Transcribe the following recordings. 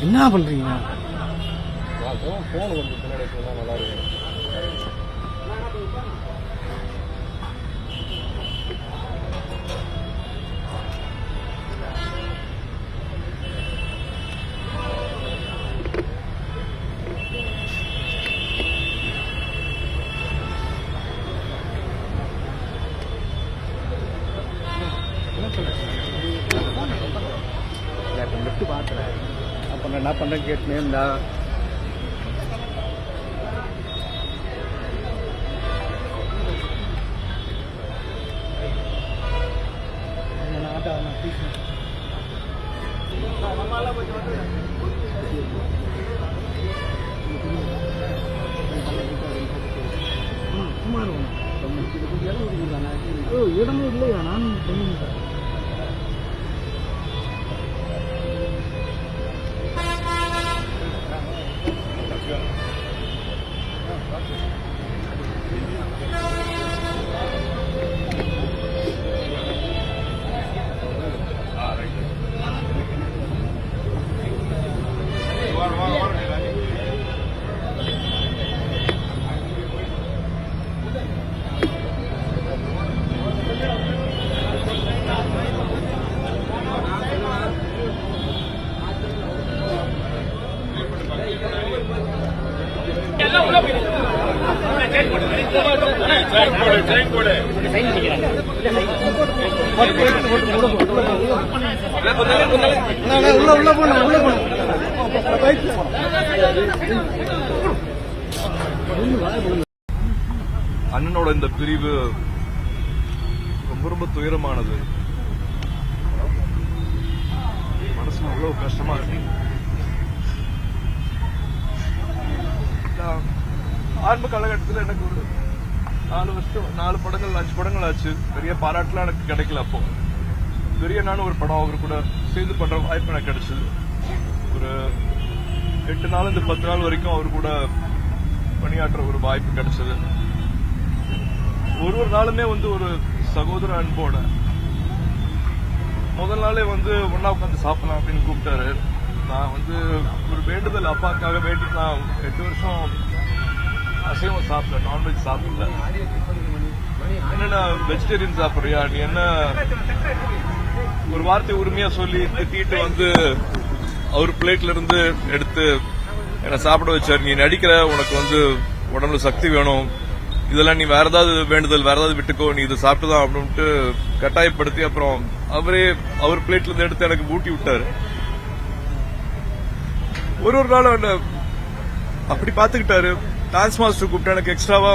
என்ன பண்றீங்க? போன் கொஞ்சம் பின்னாடி நல்லா இருக்கு. பார்க்குறேன் அப்போ நான் என்ன பண்ணுறேன் கேட்டுனே இருந்தா இடமே இல்லையா? நானும் சொன்னேன். அண்ணனோட இந்த பிரிவு ரொம்ப ரொம்ப துயரமானது. மனசு அவ்வளவு கஷ்டமா இருக்கு. ஆரம்ப காலகட்டத்தில் எனக்கு ஒரு 4 படங்கள் 5 படங்கள் ஆச்சு. பெரிய பாராட்டுலாம் எனக்கு கிடைக்கல. அப்போ பெரிய நானும் ஒரு படம் அவர் கூட சேர்ந்து பண்ற வாய்ப்பு எனக்கு கிடைச்சது. ஒரு 8 நாள் இந்த 10 நாள் வரைக்கும் அவர் கூட பணியாற்ற ஒரு வாய்ப்பு கிடைச்சது. ஒரு நாளுமே ஒரு சகோதர அன்போட முதல் நாளே ஒன்னா உட்காந்து சாப்பிடலாம் அப்படின்னு கூப்பிட்டாரு. நான் ஒரு வேண்டுதல் அப்பாக்காக வேண்டி நான் 8 வருஷம் அசைவம் சாப்பிடல, நான்வெஜ் சாப்பிடல. என்னன்னா வெஜிடேரியன் சாப்பிடுறியா நீ, என்ன ஒரு வார்த்தை உரிமையா சொல்லி திட்டிட்டு அவர் பிளேட்ல இருந்து எடுத்து என்ன சாப்பிட வச்சாரு. நீ நடிக்கிற, உனக்கு உடம்புல சக்தி வேணும், இதெல்லாம் நீ வேற ஏதாவது வேண்டுதல் வேற ஏதாவது விட்டுக்கோ, நீ இதை சாப்பிட்டுதான் அப்படின்ட்டு கட்டாயப்படுத்தி அப்புறம் அவர் பிளேட்ல இருந்து எடுத்து எனக்கு ஊட்டி விட்டாரு. ஒரு நாள் அப்படி பாத்துக்கிட்டாரு. டான்ஸ் மாஸ்டர் கூப்பிட்டு எனக்கு எக்ஸ்ட்ராவா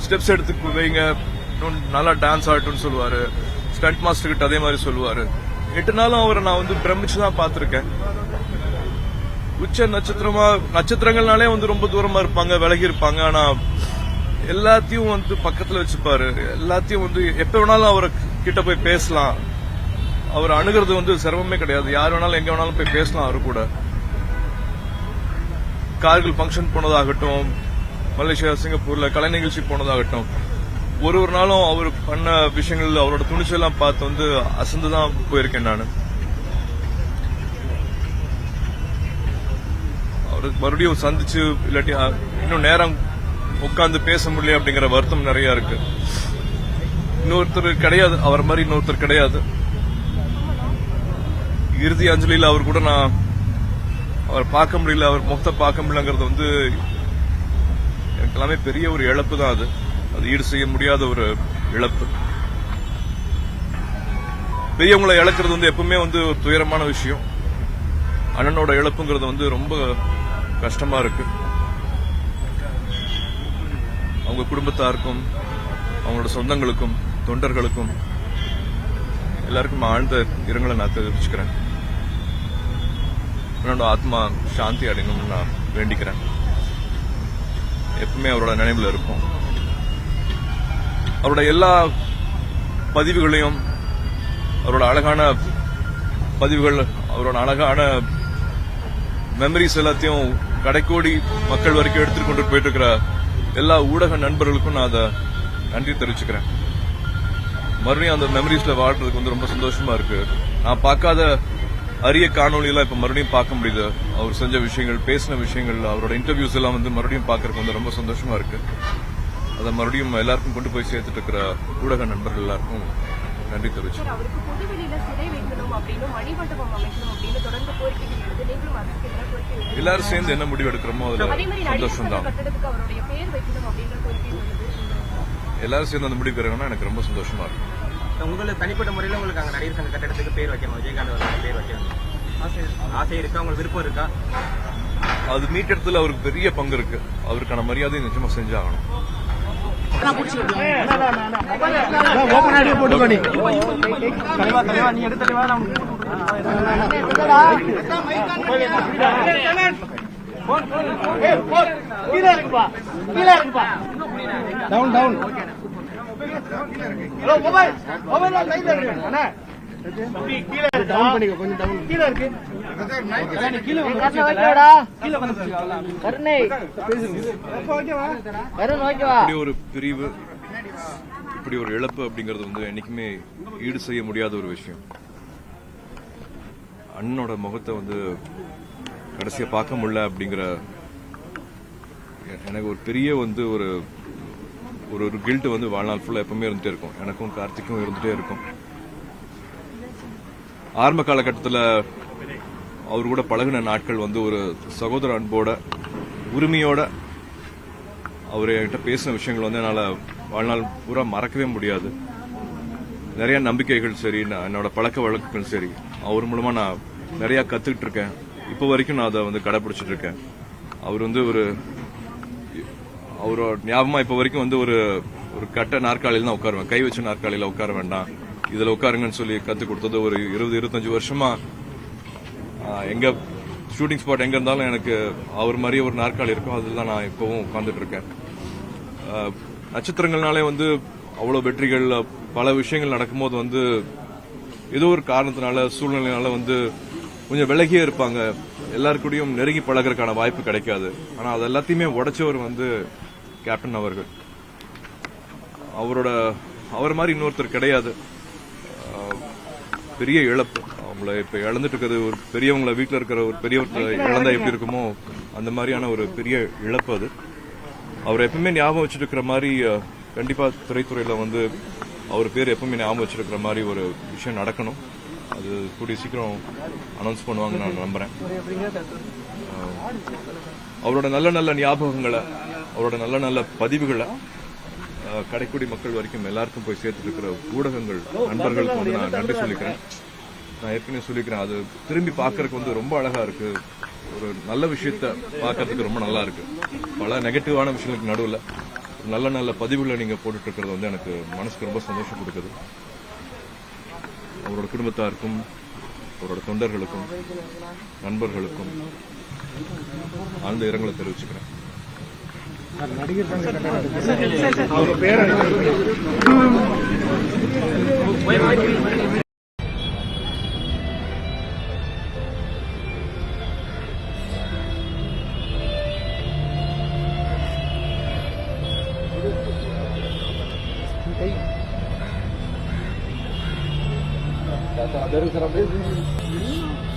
ஸ்டெப்ஸ் எடுத்து வைங்க, நல்லா டான்ஸ் ஆகட்டும்னு சொல்லுவாரு. ஸ்டண்ட் மாஸ்டர் கிட்ட அதே மாதிரி சொல்லுவாரு. 8 நாளும் அவரை நான் பிரமிச்சுதான் பாத்திருக்கேன். உச்ச நட்சத்திரங்கள்னாலே ரொம்ப தூரமா இருப்பாங்க, விலகி இருப்பாங்க. ஆனா எல்லாத்தையும் பக்கத்துல வச்சுப்பாரு. எல்லாத்தையும் எப்ப வேணாலும் அவரை கிட்ட போய் பேசலாம். அவர் அணுகிறது சிரமமே கிடையாது. யார் வேணாலும் எங்க வேணாலும் போய் பேசலாம் அவரு கூட. கார்கில் பங்கன் போனதாகட்டும், மலேசியா சிங்கப்பூர்ல கலை நிகழ்ச்சி போனதாகட்டும், ஒரு நாளும் அவர் பண்ண விஷயங்கள் அவரோட துணிச்சலாம் பார்த்து அசந்துதான் போயிருக்கேன் நான். அவரு மறுபடியும் சந்திச்சு இல்லாட்டி இன்னும் நேரம் உட்கார்ந்து பேச முடியல அப்படிங்கிற வருத்தம் நிறைய இருக்கு. இன்னொருத்தர் கிடையாது, அவர் மாதிரி இன்னொருத்தர் கிடையாது. இறுதி அஞ்சலியில் அவர் கூட நான் அவர் பார்க்க முடியல, அவர் முகத்தை பார்க்க முடியலங்கிறது எனக்கு எல்லாமே பெரிய ஒரு இழப்பு தான். அது ஈடு செய்ய முடியாத ஒரு இழப்பு. பெரியவங்களை இழக்கிறது எப்பவுமே ஒரு துயரமான விஷயம். அண்ணனோட இழப்புங்கிறது ரொம்ப கஷ்டமா இருக்கு. அவங்க குடும்பத்தாருக்கும் அவங்களோட சொந்தங்களுக்கும் தொண்டர்களுக்கும் எல்லாருக்கும் ஆழ்ந்த இரங்கலை நான் தெரிவிச்சுக்கிறேன். என்னோட ஆத்மா சாந்தி அடையணும்னு நான் வேண்டிக்கிறேன். எப்பவுமே அவரோட நினைவுல இருக்கும். அவரோட எல்லா பதிவுகளையும், அவரோட அழகான பதிவுகள், அவரோட அழகான மெமரிஸ் எல்லாத்தையும் கடைக்கோடி மக்கள் வரைக்கும் எடுத்துட்டு கொண்டு போயிட்டு இருக்கிற எல்லா ஊடக நண்பர்களுக்கும் நான் அதை நன்றி தெரிவிச்சுக்கிறேன். மறுபடியும் அந்த மெமரிஸ்ல வாழ்றதுக்கு ரொம்ப சந்தோஷமா இருக்கு. நான் பார்க்காத அரிய காணொலியெல்லாம் இப்ப மறுபடியும் பார்க்க முடியுது. அவர் செஞ்ச விஷயங்கள், பேசின விஷயங்கள், அவரோட இன்டர்வியூஸ் எல்லாம் வந்து மறுபடியும் பார்க்கறதுக்கு வந்து ரொம்ப சந்தோஷமா இருக்கு. அதை மறுபடியும் எல்லாருக்கும் கொண்டு போய் சேர்த்துட்டு இருக்கிற ஊடக நண்பர்கள் எல்லாருக்கும் நன்றி தெரிவிச்சு. எல்லாரும் சேர்ந்து என்ன முடிவு எடுக்கிறோமோ அதுல சந்தோஷம் தான். எல்லாரும் சேர்ந்து அந்த முடிவு எடுக்கணும்னா எனக்கு ரொம்ப சந்தோஷமா இருக்கு. உங்களுக்கு தனிப்பட்ட முறையில் உங்களுக்கு அங்கே நடிகர் சங்க கட்டடத்துக்கு பேர் வைக்கணும், விஜயகாந்த் அவர்கள் பேர் வைக்கணும் ஆசை இருக்கா, உங்களுக்கு விருப்பம் இருக்கா? அது மீட்டெடுத்துல அவருக்கு பெரிய பங்கு இருக்கு. அவருக்கான மரியாதை நிச்சயமா செஞ்சாகணும். ஹலோ மொபைல் கையில இருக்கு அண்ணா, கீழ டவுன் பண்ணிக்க, கொஞ்சம் டவுன் கீழ இருக்கு. கீழ வைக்கடா, கீழ வந்து கருணை ஓகேவா, கருணை ஓகேவா. இப்படி ஒரு பிரிவு, இப்படி ஒரு இழப்பு அப்படிங்கிறது வந்து என்னைக்குமே ஈடு செய்ய முடியாத ஒரு விஷயம். அண்ணனோட முகத்தை வந்து கடைசியா பார்க்க முடியல அப்படிங்கிற எனக்கு ஒரு பெரிய வந்து ஒரு ஒரு கில்ட் வந்து வாழ்நாள் ஃபுல்லா எப்பவுமே இருந்துட்டே இருக்கும். எனக்கும் கார்த்திக்கும் இருந்துட்டே இருக்கும். ஆரம்ப காலகட்டத்தில் அவர் கூட பழகின நாட்கள் வந்து ஒரு சகோதர அன்போட, உரிமையோட அவர் என்கிட்ட பேசின விஷயங்கள் வந்து என்னால் வாழ்நாள் பூரா மறக்கவே முடியாது. நிறைய நம்பிக்கைகள் சரி, என்னோட பழக்க வழக்குகள் சரி, அவர் மூலமா நான் நிறைய கத்துக்கிட்டு இருக்கேன். இப்போ வரைக்கும் நான் அதை வந்து கடைபிடிச்சிட்டு இருக்கேன். அவர் வந்து அவரோட ஞாபகமா இப்ப வரைக்கும் வந்து ஒரு கட்ட நாற்காலியில தான் உட்காருவேன். கை வச்ச நாற்காலியில உட்கார வேண்டாம், இதுல உட்காருங்கன்னு சொல்லி கத்து கொடுத்தது ஒரு 20-25 வருஷமா. எங்க ஷூட்டிங் ஸ்பாட் எங்க இருந்தாலும் எனக்கு அவர் மாதிரியே ஒரு நாற்காலி இருக்கும். அதுதான் நான் இப்பவும் உட்கார்ந்துட்டு இருக்கேன். நட்சத்திரங்கள்னாலே வந்து அவ்வளவு வெற்றிகள், பல விஷயங்கள் நடக்கும்போது வந்து ஏதோ ஒரு காரணத்தினால, சூழ்நிலையினால வந்து கொஞ்சம் விலகியே இருப்பாங்க. எல்லாருக்கூடையும் நெருங்கி பழகிறதுக்கான வாய்ப்பு கிடைக்காது. ஆனா அது எல்லாத்தையுமே உடைச்சவர் வந்து கேப்டன் அவர்கள். அவர் மாதிரி இன்னொருத்தர் கிடையாது. பெரிய இழப்பு. அவங்கள இப்ப இழந்துட்டு இருக்கிறது, ஒரு பெரியவங்களை வீட்டில் இருக்கிற ஒரு பெரியவர்களை இழந்தா எப்படி இருக்குமோ அந்த மாதிரியான ஒரு பெரிய இழப்பு அது. அவர் எப்பவுமே ஞாபகம் வச்சுட்டு இருக்கிற மாதிரி, கண்டிப்பா திரைத்துறையில வந்து அவர் பேர் எப்பவுமே ஞாபகம் வச்சிருக்கிற மாதிரி ஒரு விஷயம் நடக்கணும். அது கூடிய சீக்கிரம் அனௌன்ஸ் பண்ணுவாங்கன்னு நான் நம்புறேன். அவரோட நல்ல நல்ல ஞாபகங்களை, அவரோட நல்ல நல்ல பதிவுகளை கடைக்குடி மக்கள் வரைக்கும் எல்லாருக்கும் போய் சேர்த்துட்டு இருக்கிற ஊடகங்கள் நண்பர்களுக்கு வந்து நான் நன்றி சொல்லிக்கிறேன். நான் ஏற்கனவே சொல்லிக்கிறேன், அது திரும்பி பார்க்கறதுக்கு வந்து ரொம்ப அழகா இருக்கு. ஒரு நல்ல விஷயத்த பார்க்கறதுக்கு ரொம்ப நல்லா இருக்கு. பல நெகட்டிவான விஷயங்களுக்கு நடுவில் நல்ல நல்ல பதிவுகளை நீங்க போட்டுட்டு இருக்கிறது வந்து எனக்கு மனசுக்கு ரொம்ப சந்தோஷம் கொடுக்குது. அவரோட குடும்பத்தாருக்கும், அவரோட தொண்டர்களுக்கும், நண்பர்களுக்கும் ஆழ்ந்த இரங்கலை தெரிவிச்சுக்கிறேன். நடிகர்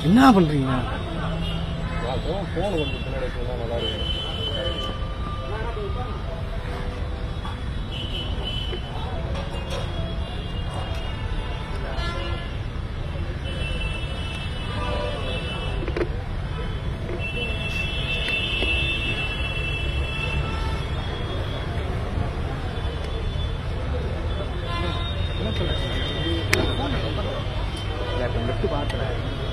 என்ன பண்றீங்க? போன் வந்து பின்னாடி நல்லா இருக்கு. என்ன சொல்றேன்? பார்த்தேன்.